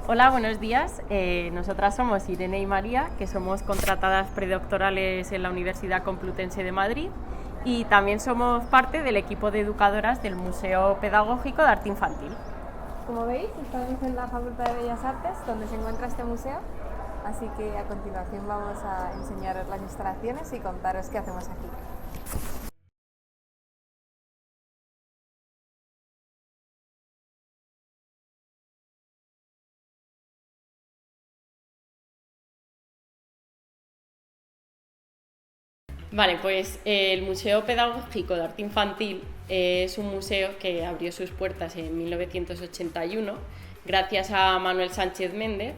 Hola, buenos días. Nosotras somos Irene y María, que somos contratadas predoctorales en la Universidad Complutense de Madrid, y también somos parte del equipo de educadoras del Museo Pedagógico de Arte Infantil. Como veis, estamos en la Facultad de Bellas Artes, donde se encuentra este museo, así que a continuación vamos a enseñaros las instalaciones y contaros qué hacemos aquí. Vale, pues el Museo Pedagógico de Arte Infantil es un museo que abrió sus puertas en 1981 gracias a Manuel Sánchez Méndez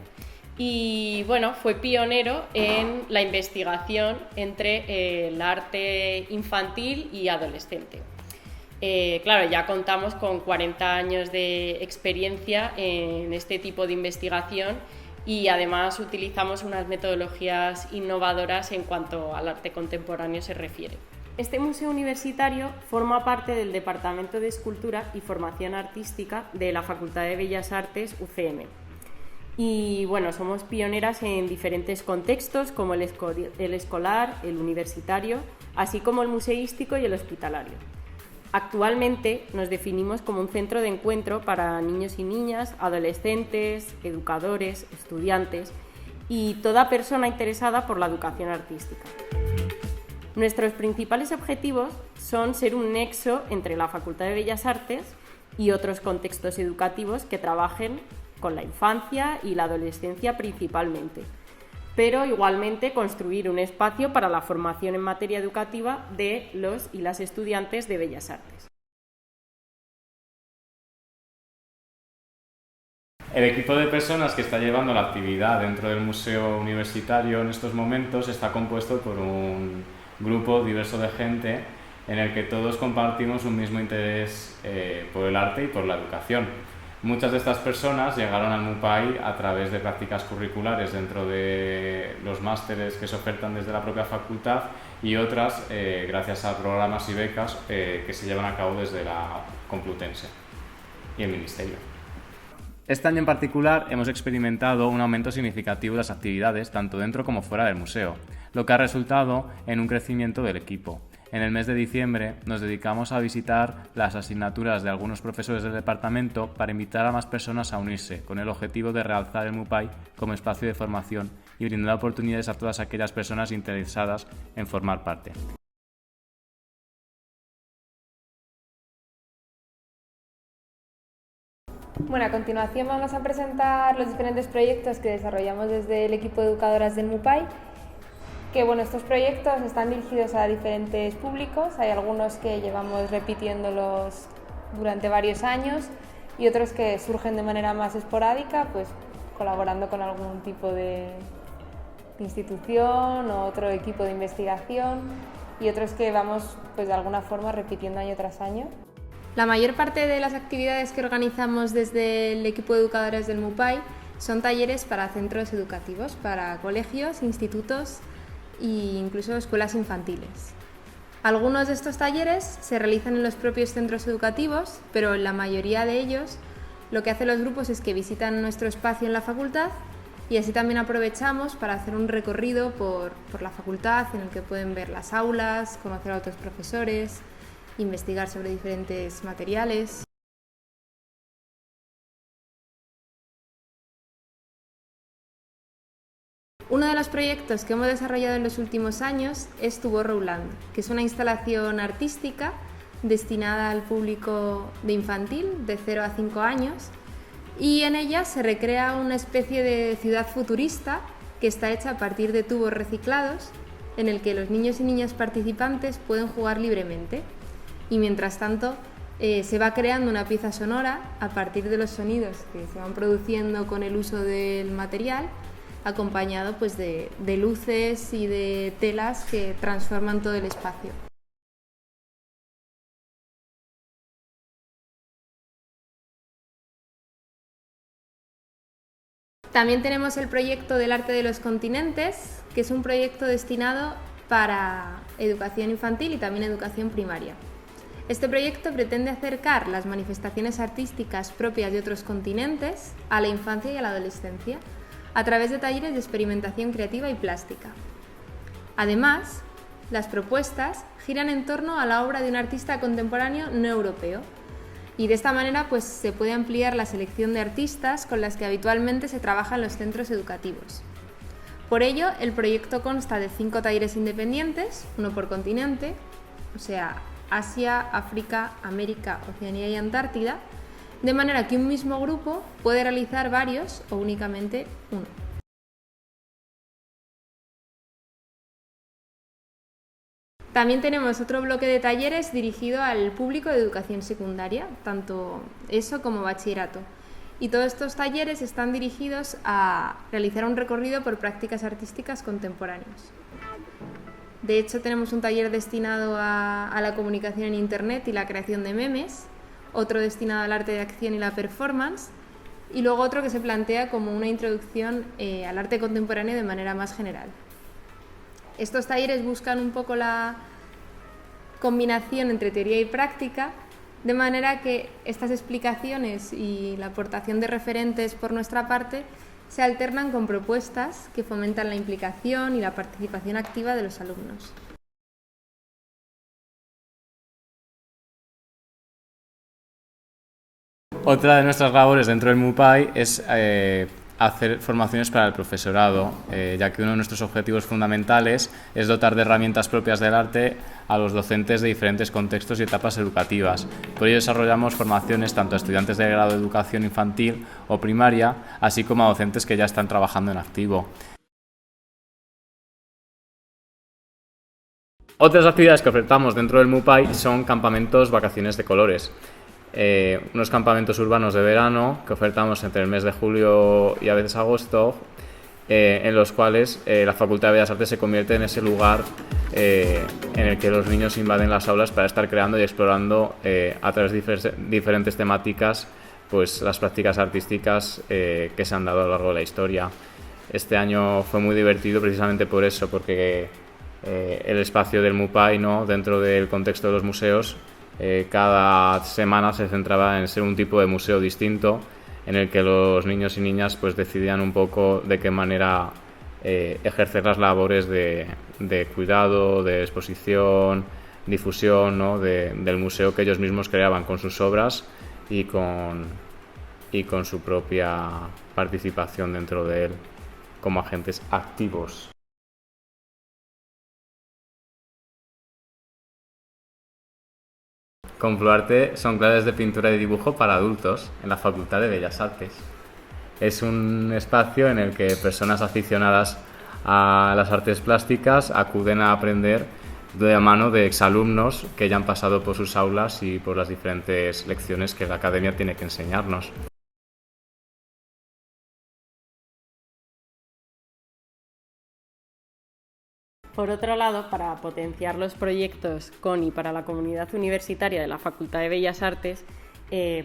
y bueno, fue pionero en la investigación entre el arte infantil y adolescente. Claro, ya contamos con 40 años de experiencia en este tipo de investigación y además utilizamos unas metodologías innovadoras en cuanto al arte contemporáneo se refiere. Este museo universitario forma parte del Departamento de Escultura y Formación Artística de la Facultad de Bellas Artes UCM. Y bueno, somos pioneras en diferentes contextos como el escolar, el universitario, así como el museístico y el hospitalario. Actualmente nos definimos como un centro de encuentro para niños y niñas, adolescentes, educadores, estudiantes y toda persona interesada por la educación artística. Nuestros principales objetivos son ser un nexo entre la Facultad de Bellas Artes y otros contextos educativos que trabajen con la infancia y la adolescencia principalmente, pero igualmente construir un espacio para la formación en materia educativa de los y las estudiantes de Bellas Artes. El equipo de personas que está llevando la actividad dentro del museo universitario en estos momentos está compuesto por un grupo diverso de gente en el que todos compartimos un mismo interés por el arte y por la educación. Muchas de estas personas llegaron al MUPAI a través de prácticas curriculares dentro de los másteres que se ofertan desde la propia facultad y otras gracias a programas y becas que se llevan a cabo desde la Complutense y el Ministerio. Este año en particular hemos experimentado un aumento significativo de las actividades tanto dentro como fuera del museo, lo que ha resultado en un crecimiento del equipo. En el mes de diciembre nos dedicamos a visitar las asignaturas de algunos profesores del departamento para invitar a más personas a unirse, con el objetivo de realzar el MUPAI como espacio de formación y brindar oportunidades a todas aquellas personas interesadas en formar parte. Bueno, a continuación vamos a presentar los diferentes proyectos que desarrollamos desde el equipo de educadoras del MUPAI. Que bueno, estos proyectos están dirigidos a diferentes públicos, hay algunos que llevamos repitiéndolos durante varios años y otros que surgen de manera más esporádica, pues colaborando con algún tipo de institución o otro equipo de investigación, y otros que vamos pues de alguna forma repitiendo año tras año. La mayor parte de las actividades que organizamos desde el equipo de educadoras del MUPAI son talleres para centros educativos, para colegios, institutos e incluso escuelas infantiles. Algunos de estos talleres se realizan en los propios centros educativos, pero en la mayoría de ellos lo que hacen los grupos es que visitan nuestro espacio en la facultad y así también aprovechamos para hacer un recorrido por la facultad en el que pueden ver las aulas, conocer a otros profesores, investigar sobre diferentes materiales. Uno de los proyectos que hemos desarrollado en los últimos años es Tomorrowland, que es una instalación artística destinada al público de infantil de 0 a 5 años, y en ella se recrea una especie de ciudad futurista que está hecha a partir de tubos reciclados en el que los niños y niñas participantes pueden jugar libremente, y mientras tanto se va creando una pieza sonora a partir de los sonidos que se van produciendo con el uso del material, acompañado pues de luces y de telas que transforman todo el espacio. También tenemos el proyecto del arte de los continentes, que es un proyecto destinado para educación infantil y también educación primaria. Este proyecto pretende acercar las manifestaciones artísticas propias de otros continentes a la infancia y a la adolescencia, a través de talleres de experimentación creativa y plástica. Además, las propuestas giran en torno a la obra de un artista contemporáneo no europeo, y de esta manera pues, se puede ampliar la selección de artistas con las que habitualmente se trabaja en los centros educativos. Por ello, el proyecto consta de 5 talleres independientes, uno por continente, o sea, Asia, África, América, Oceanía y Antártida, de manera que un mismo grupo puede realizar varios o únicamente uno. También tenemos otro bloque de talleres dirigido al público de educación secundaria, tanto ESO como bachillerato. Y todos estos talleres están dirigidos a realizar un recorrido por prácticas artísticas contemporáneas. De hecho, tenemos un taller destinado a la comunicación en Internet y la creación de memes, otro destinado al arte de acción y la performance, y luego otro que se plantea como una introducción al arte contemporáneo de manera más general. Estos talleres buscan un poco la combinación entre teoría y práctica, de manera que estas explicaciones y la aportación de referentes por nuestra parte se alternan con propuestas que fomentan la implicación y la participación activa de los alumnos. Otra de nuestras labores dentro del MUPAI es hacer formaciones para el profesorado, ya que uno de nuestros objetivos fundamentales es dotar de herramientas propias del arte a los docentes de diferentes contextos y etapas educativas. Por ello desarrollamos formaciones tanto a estudiantes de grado de educación infantil o primaria, así como a docentes que ya están trabajando en activo. Otras actividades que ofertamos dentro del MUPAI son campamentos vacaciones de colores. Unos campamentos urbanos de verano que ofertamos entre el mes de julio y a veces agosto, en los cuales la Facultad de Bellas Artes se convierte en ese lugar en el que los niños invaden las aulas para estar creando y explorando a través de diferentes temáticas pues, las prácticas artísticas que se han dado a lo largo de la historia. Este año fue muy divertido precisamente por eso, porque el espacio del MUPAI, ¿no? Dentro del contexto de los museos, cada semana se centraba en ser un tipo de museo distinto en el que los niños y niñas pues decidían un poco de qué manera ejercer las labores de cuidado, de exposición, difusión, ¿no? del museo que ellos mismos creaban con sus obras y con su propia participación dentro de él como agentes activos. Compluarte son clases de pintura y dibujo para adultos en la Facultad de Bellas Artes. Es un espacio en el que personas aficionadas a las artes plásticas acuden a aprender de la mano de exalumnos que ya han pasado por sus aulas y por las diferentes lecciones que la academia tiene que enseñarnos. Por otro lado, para potenciar los proyectos con y para la comunidad universitaria de la Facultad de Bellas Artes,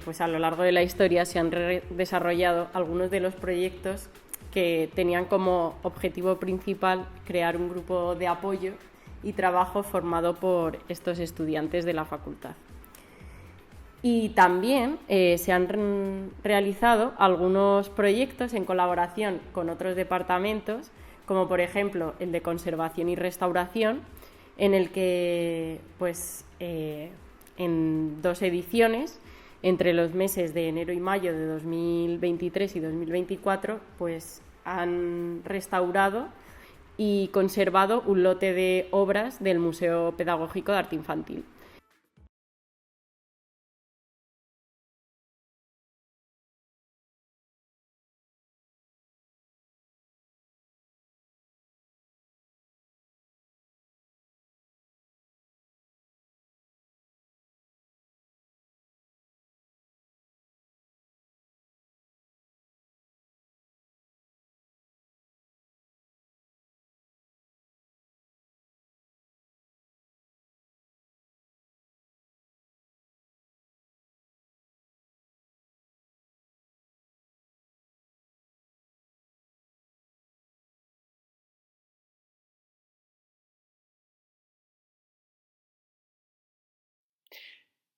pues a lo largo de la historia se han desarrollado algunos de los proyectos que tenían como objetivo principal crear un grupo de apoyo y trabajo formado por estos estudiantes de la facultad. Y también se han realizado algunos proyectos en colaboración con otros departamentos, como por ejemplo el de conservación y restauración, en el que pues, en 2 ediciones, entre los meses de enero y mayo de 2023 y 2024, pues han restaurado y conservado un lote de obras del Museo Pedagógico de Arte Infantil.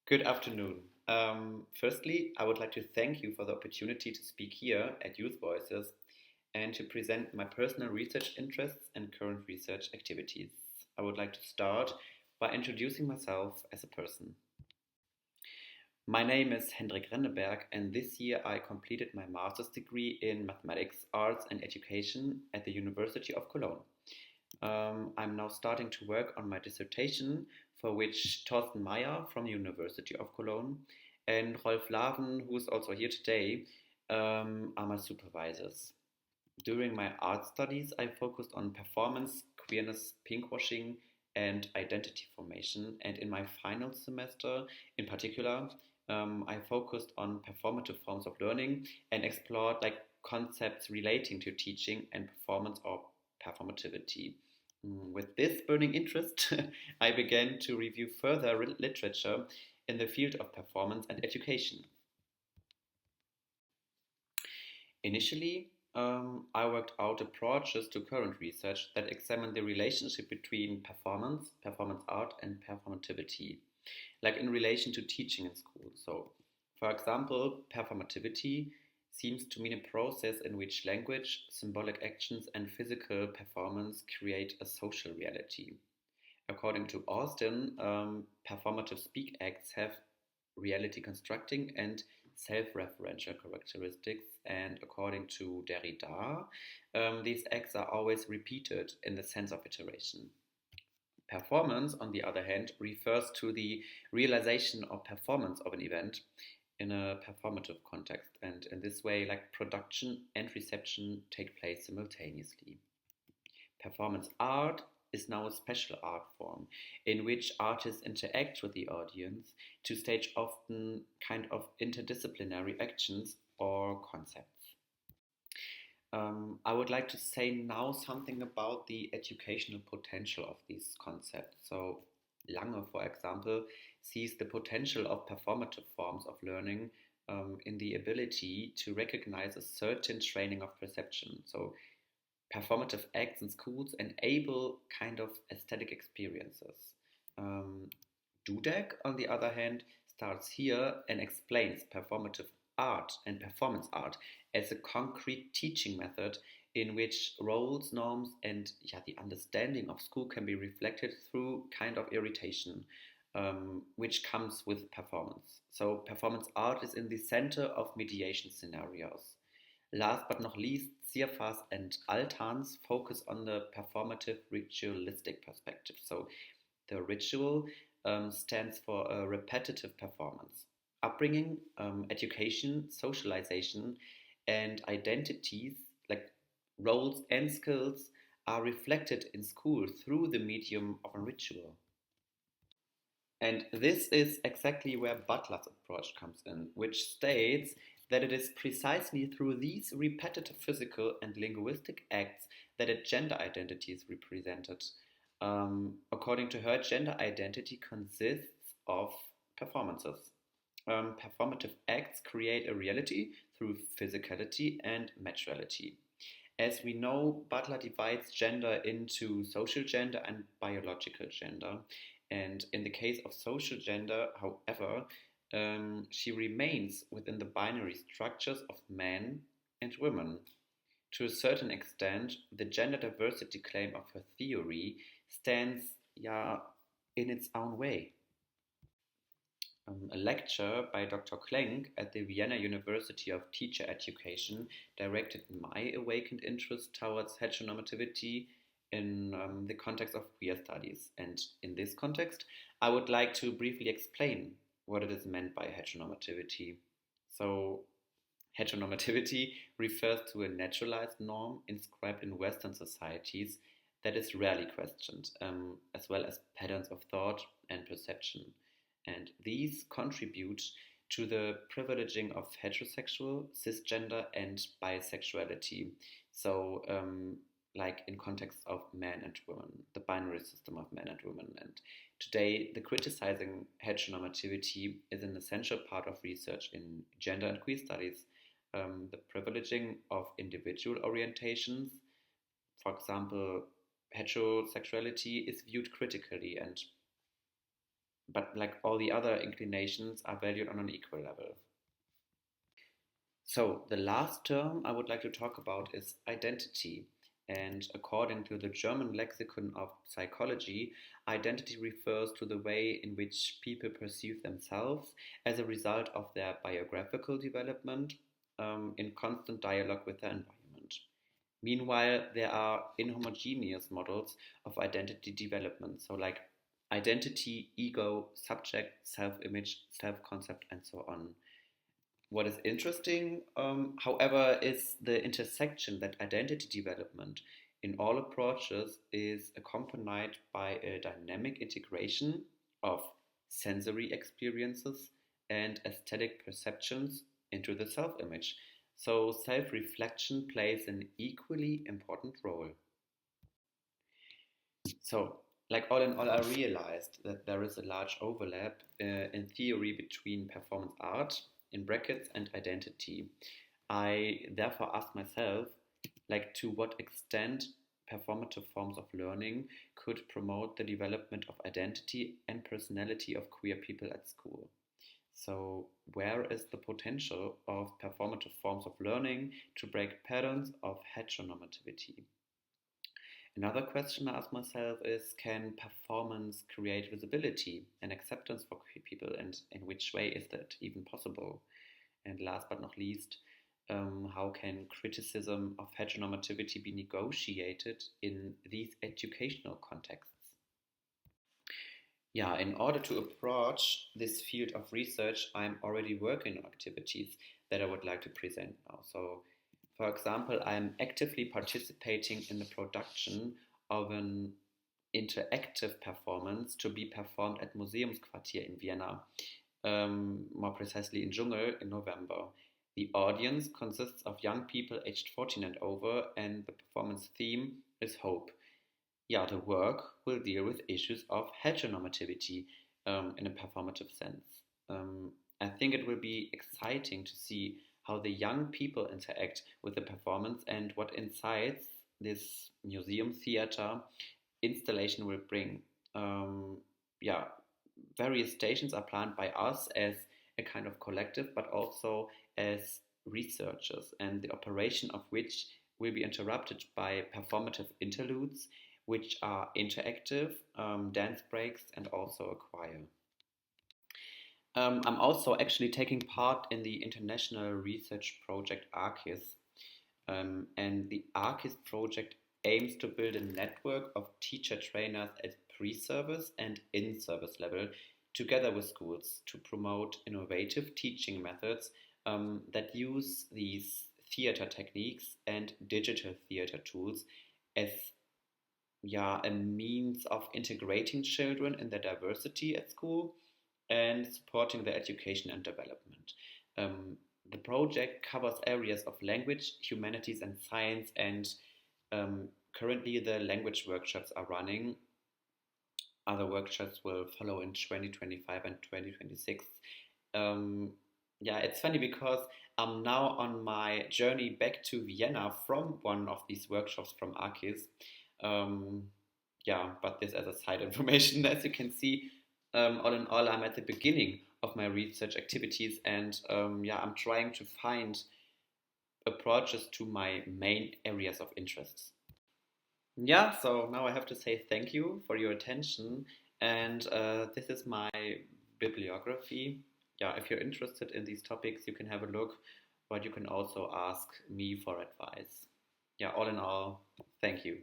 Good afternoon. Firstly, I would like to thank you for the opportunity to speak here at Youth Voices and to present my personal research interests and current research activities. I would like to start by introducing myself as a person. My name is Hendrik Renneberg, and this year I completed my master's degree in mathematics, arts, and education at the University of Cologne. I'm now starting to work on my dissertation, for which Thorsten Meyer from the University of Cologne and Rolf Laven, who is also here today, are my supervisors. During my art studies, I focused on performance, queerness, pinkwashing, and identity formation. And in my final semester, in particular, I focused on performative forms of learning and explored concepts relating to teaching and performance or performativity. With this burning interest, I began to review further literature in the field of performance and education. Initially, I worked out approaches to current research that examine the relationship between performance, performance art, and performativity, like in relation to teaching in school. So, for example, performativity seems to mean a process in which language, symbolic actions, and physical performance create a social reality. According to Austin, performative speak acts have reality constructing and self-referential characteristics, and according to Derrida, these acts are always repeated in the sense of iteration. Performance, on the other hand, refers to the realization or performance of an event in a performative context, and in this way, production and reception take place simultaneously. Performance art is now a special art form in which artists interact with the audience to stage often kind of interdisciplinary actions or concepts. I would like to say now something about the educational potential of these concepts. So, Lange, for example, sees the potential of performative forms of learning in the ability to recognize a certain training of perception. So, performative acts in schools enable kind of aesthetic experiences. Dudek, on the other hand, starts here and explains performative art and performance art as a concrete teaching method in which roles, norms, and the understanding of school can be reflected through kind of irritation, which comes with performance. So performance art is in the center of mediation scenarios. Last but not least, Sierfas and Altans focus on the performative ritualistic perspective. So the ritual stands for a repetitive performance. Upbringing, education, socialization, and identities like roles and skills are reflected in school through the medium of a ritual. And this is exactly where Butler's approach comes in, which states that it is precisely through these repetitive physical and linguistic acts that a gender identity is represented. According to her, gender identity consists of performances. Performative acts create a reality through physicality and materiality. As we know, Butler divides gender into social gender and biological gender. And in the case of social gender, however, she remains within the binary structures of men and women. To a certain extent, the gender diversity claim of her theory stands in its own way. A lecture by Dr. Klenk at the Vienna University of Teacher Education directed my awakened interest towards heteronormativity in the context of queer studies. And in this context, I would like to briefly explain what it is meant by heteronormativity. So, heteronormativity refers to a naturalized norm inscribed in Western societies that is rarely questioned, as well as patterns of thought and perception. And these contribute to the privileging of heterosexual, cisgender, and bisexuality. So, like in context of men and women, the binary system of men and women. And today, the criticizing heteronormativity is an essential part of research in gender and queer studies. The privileging of individual orientations, for example, heterosexuality is viewed critically, and but like all the other inclinations are valued on an equal level. So the last term I would like to talk about is identity. And according to the German lexicon of psychology, identity refers to the way in which people perceive themselves as a result of their biographical development in constant dialogue with their environment. Meanwhile, there are inhomogeneous models of identity development, so like identity, ego, subject, self-image, self-concept, and so on. What is interesting, however, is the intersection that identity development in all approaches is accompanied by a dynamic integration of sensory experiences and aesthetic perceptions into the self image. So, self reflection plays an equally important role. So, like all in all, I realized that there is a large overlap in theory between performance art, in brackets, and identity. I therefore asked myself, like, to what extent performative forms of learning could promote the development of identity and personality of queer people at school. So, where is the potential of performative forms of learning to break patterns of heteronormativity? Another question I ask myself is, can performance create visibility and acceptance for queer people, and in which way is that even possible? And last but not least, how can criticism of heteronormativity be negotiated in these educational contexts? Yeah, in order to approach this field of research, I'm already working on activities that I would like to present now. So, for example, I'm actively participating in the production of an interactive performance to be performed at Museumsquartier in Vienna, more precisely in Dschungel in November. The audience consists of young people aged 14 and over, and the performance theme is hope. Yeah, the work will deal with issues of heteronormativity in a performative sense. I think it will be exciting to see how the young people interact with the performance and what insights this museum theater installation will bring. Yeah, various stations are planned by us as a kind of collective, but also as researchers, and the operation of which will be interrupted by performative interludes, which are interactive, dance breaks, and also a choir. I'm also actually taking part in the international research project ARCIS, and the ARCIS project aims to build a network of teacher trainers at pre-service and in-service level together with schools to promote innovative teaching methods that use these theater techniques and digital theater tools as a means of integrating children in their diversity at school and supporting their education and development. The project covers areas of language, humanities, and science, and currently the language workshops are running. Other workshops will follow in 2025 and 2026. It's funny because I'm now on my journey back to Vienna from one of these workshops from ARCIS. But this as a side information. As you can see, all in all, I'm at the beginning of my research activities, and I'm trying to find approaches to my main areas of interest. Yeah, so now I have to say thank you for your attention, and this is my bibliography. Yeah, if you're interested in these topics, you can have a look, but you can also ask me for advice. Yeah, all in all, thank you.